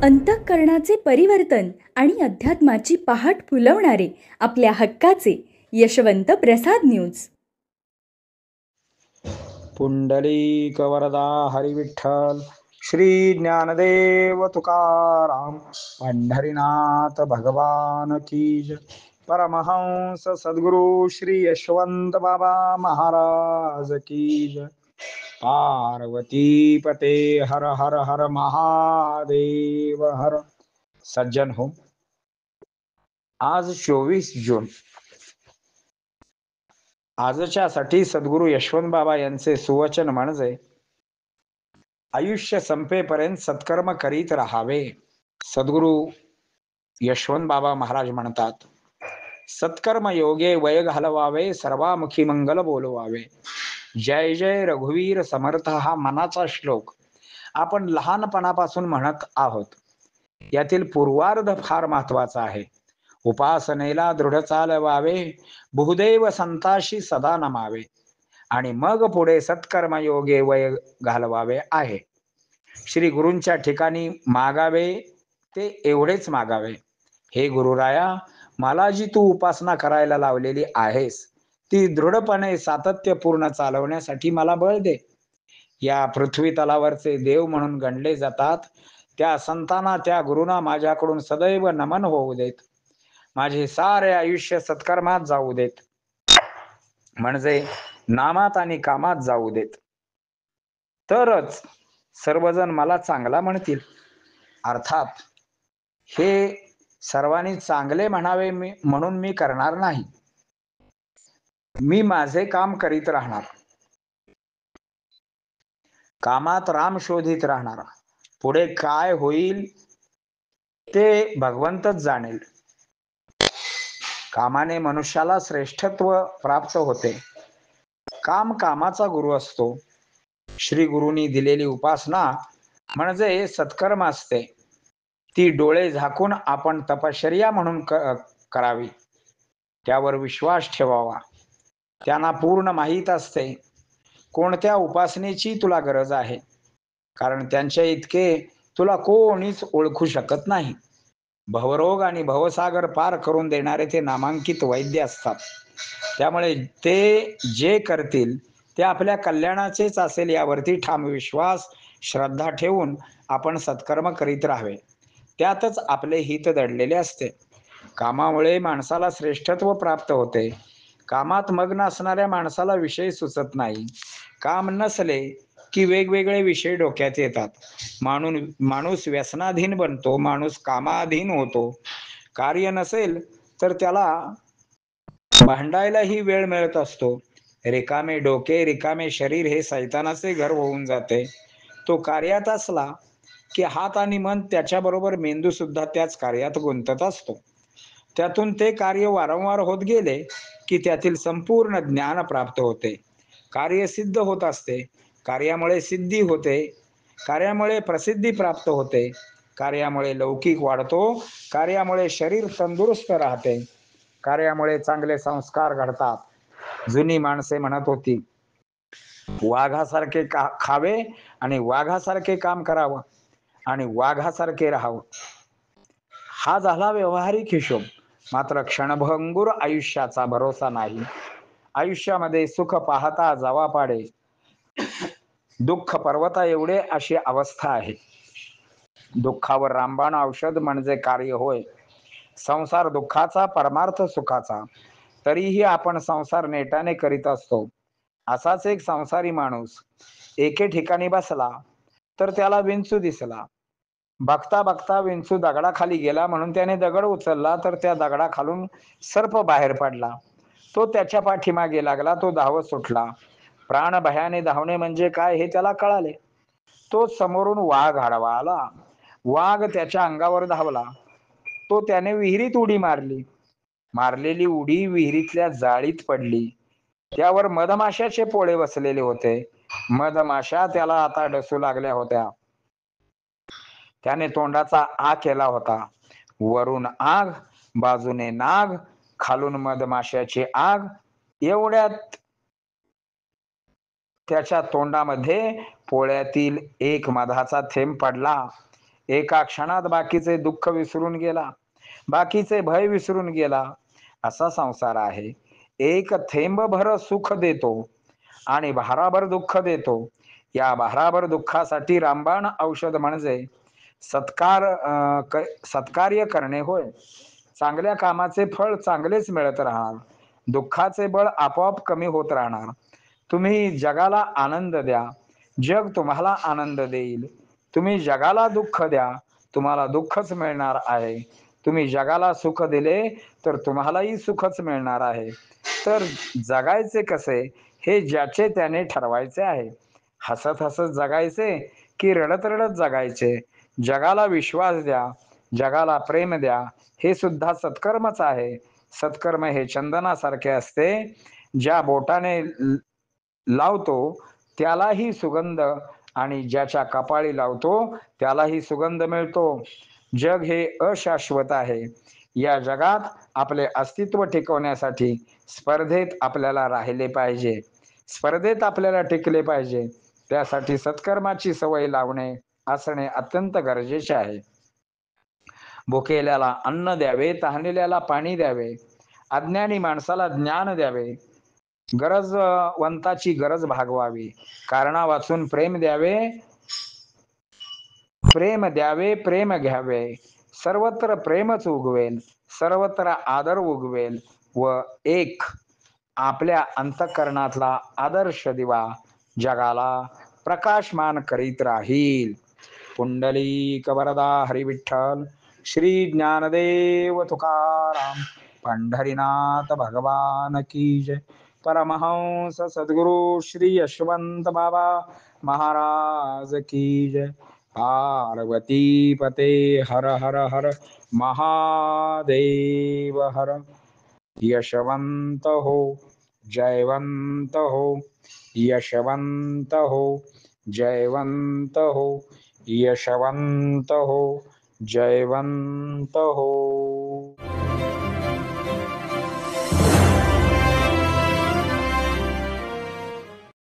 अंतःकरणाचे परिवर्तन आणि अध्यात्माची पहाट फुलवणारे आपल्या हक्काचे यशवंत प्रसाद न्यूज. पुंडलिक वरदा हरिविठ्ठल श्री ज्ञानदेव तुकाराम पंढरीनाथ भगवान की जय. परमहंस सद्गुरु श्री यशवंत बाबा महाराज की जय. पार्वती पते हर हर हर महादेव हर. सज्जन हो, आज 24 जून आजच्यासाठी सद्गुरु यशवंत बाबा यांचे सुवचन म्हणजे आयुष्य संपेपर्यंत सत्कर्म करीत राहावे. सद्गुरु यशवंत बाबा महाराज म्हणतात, सत्कर्म योगे वय घालवावे, सर्वामुखी मंगल बोलवावे. जय जय रघुवीर समर्थ हा मनाचा श्लोक आपण लहानपणापासून म्हणत आहोत. यातील पूर्वार्ध फार महत्वाचा आहे. उपासनेला दृढ चालवावे, बहुदेव संताशी सदा नमावे, आणि मग पुढे सत्कर्मयोगे वय घालवावे आहे. श्री गुरूंच्या ठिकाणी मागावे ते एवढेच मागावे, हे गुरुराया, मला जी तू उपासना करायला लावलेली आहेस ती दृढपणे सातत्यपूर्ण चालवण्यासाठी मला बळ दे. या पृथ्वी तलावरचे देव म्हणून गणले जातात त्या संतांना, त्या गुरुना माझ्याकडून सदैव नमन होऊ देत. माझे सारे आयुष्य सत्कर्मात जाऊ देत, म्हणजे नामात आणि कामात जाऊ देत. तरच सर्वजण मला चांगला म्हणतील. अर्थात हे सर्वांनी चांगले म्हणावे म्हणून मी करणार नाही. मी माझे काम करीत राहणार, कामात राम शोधित राहणार. पुढे काय होईल ते भगवंतच जाणेल. कामाने मनुष्याला श्रेष्ठत्व प्राप्त होते. काम कामाचा गुरु असतो. श्री गुरुनी दिलेली उपासना म्हणजे सत्कर्म असते. ती डोळे झाकून आपण तपश्चर्या म्हणून करावी. त्यावर विश्वास ठेवावा. त्यांना पूर्ण माहीत असते कोणत्या उपासनेची तुला गरज आहे, कारण त्यांच्या इतके तुला कोणीच ओळखू शकत नाही. भवरोग आणि भवसागर पार करून देणारे ते नामांकित वैद्य असतात. त्यामुळे ते जे करतील ते आपल्या कल्याणाचेच असेल यावरती ठाम विश्वास श्रद्धा ठेवून आपण सत्कर्म करीत राहावे. त्यातच आपले हित दडलेले असते. कामामुळे माणसाला श्रेष्ठत्व प्राप्त होते. कामात मग्न असणाऱ्या माणसाला विषय सुचत नाही. काम नसले की वेगवेगळे विषय डोक्यात येतात. माणूस व्यसनाधीन बनतो, माणूस कामाधीन होतो. कार्य नसेल तर त्याला भांडायलाही वेळ मिळत असतो. रिकामे डोके रिकामे शरीर हे सैतानाचे घर होऊन जाते. तो कार्यात असला की हात आणि मन त्याच्याबरोबर मेंदू सुद्धा त्याच कार्यात गुंतत असतो. त्यातून ते कार्य वारंवार होत गेले की त्यातील संपूर्ण ज्ञान प्राप्त होते. कार्य सिद्ध होत असते. कार्यामुळे सिद्धी होते. कार्यामुळे प्रसिद्धी प्राप्त होते. कार्यामुळे लौकिक वाढतो. कार्यामुळे शरीर तंदुरुस्त राहते. कार्यामुळे चांगले संस्कार घडतात. जुनी माणसे म्हणत होती, वाघासारखे खावे आणि वाघासारखे काम करावं आणि वाघासारखे राहावं. हा झाला व्यावहारिक हिशोब. मात्र क्षणभंगुर आयुष्याचा भरोसा नाही. आयुष्यामध्ये सुख पाहता जावा पाडे, दुःख पर्वता एवढे अशी अवस्था आहे. दुःखावर रामबाण औषध म्हणजे कार्य होय. संसार दुःखाचा, परमार्थ सुखाचा. तरीही आपण संसार नेटाने करीत असतो. असाच एक संसारी माणूस एके ठिकाणी बसला तर त्याला विंचू दिसला. बघता बघता विंचू दगडाखाली गेला म्हणून त्याने दगड उचलला तर त्या दगडाखालून सर्प बाहेर पडला. तो त्याच्या पाठीमागे लागला. तो धावत सुटला. प्राण भयाने धावणे म्हणजे काय हे त्याला कळाले. तो समोरून वाघ आडवा आला. वाघ त्याच्या अंगावर धावला. तो त्याने विहिरीत उडी मारली. मारलेली उडी विहिरीतल्या जाळीत पडली. त्यावर मधमाशाचे पोळे बसलेले होते. मधमाशा त्याला आता डसू लागल्या होत्या. त्याने तोंडाचा आ केला होता. वरून आग, बाजूने नाग, खालून मधमाशाची आग. एवढ्यात त्याच्या तोंडामध्ये पोळ्यातील एक मधाचा थेंब पडला. एका क्षणात बाकीचे दुःख विसरून गेला, बाकीचे भय विसरून गेला. असा संसार आहे. एक थेंबभर सुख देतो आणि भाराभर दुःख देतो. या भाराभर दुःखासाठी रामबाण औषध म्हणजे सत्कार्य करणे होय. चांगल्या कामाचे फळ चांगलेच मिळत राहणार. दुःखाचे बळ आपोआप कमी होत राहणार. तुम्ही जगाला आनंद द्या, जग तुम्हाला आनंद देईल. तुम्ही जगाला दुःख द्या, तुम्हाला दुःखच मिळणार आहे. तुम्ही जगाला सुख दिले तर तुम्हालाही सुखच मिळणार आहे. तर जगायचे कसे हे ज्याचे त्याने ठरवायचे आहे. हसत हसत जगायचे की रडत रडत जगायचे. जगाला विश्वास द्या, जगाला प्रेम द्या. हे सुद्धा सत्कर्मच आहे. सत्कर्म हे चंदनासारखे असते. ज्या बोटाने लावतो त्यालाही सुगंध आणि ज्याच्या कपाळी लावतो त्यालाही सुगंध मिळतो. जग हे अशाश्वत आहे. या जगात आपले अस्तित्व टिकवण्यासाठी स्पर्धेत आपल्याला राहिले पाहिजे, स्पर्धेत आपल्याला टिकले पाहिजे. त्यासाठी सत्कर्माची सवय लावणे असणे अत्यंत गरजेचे आहे. भुकेल्याला अन्न द्यावे, तहानलेल्याला पाणी द्यावे, अज्ञानी माणसाला ज्ञान द्यावे, गरजवंताची गरज भागवावी, कारणा वाचून प्रेम द्यावे, प्रेम द्यावे, प्रेम घ्यावे. सर्वत्र प्रेमच उगवेल, सर्वत्र आदर उगवेल व एक आपल्या अंतःकरणातला आदर्श दिवा जगाला प्रकाशमान करीत राहील. पुंडलिक वरदा हरी विठ्ठल, श्री ज्ञानदेव तुकाराम, पंढरीनाथ भगवान की जय. परमहंस सद्गुरु श्री यशवंत बाबा महाराज की जय. पार्वती पते हर हर हर महादेव हर. यशवंत हो, जयवंत हो, यशवंत हो, जयवंत हो, यशवंत हो, जयवंत हो.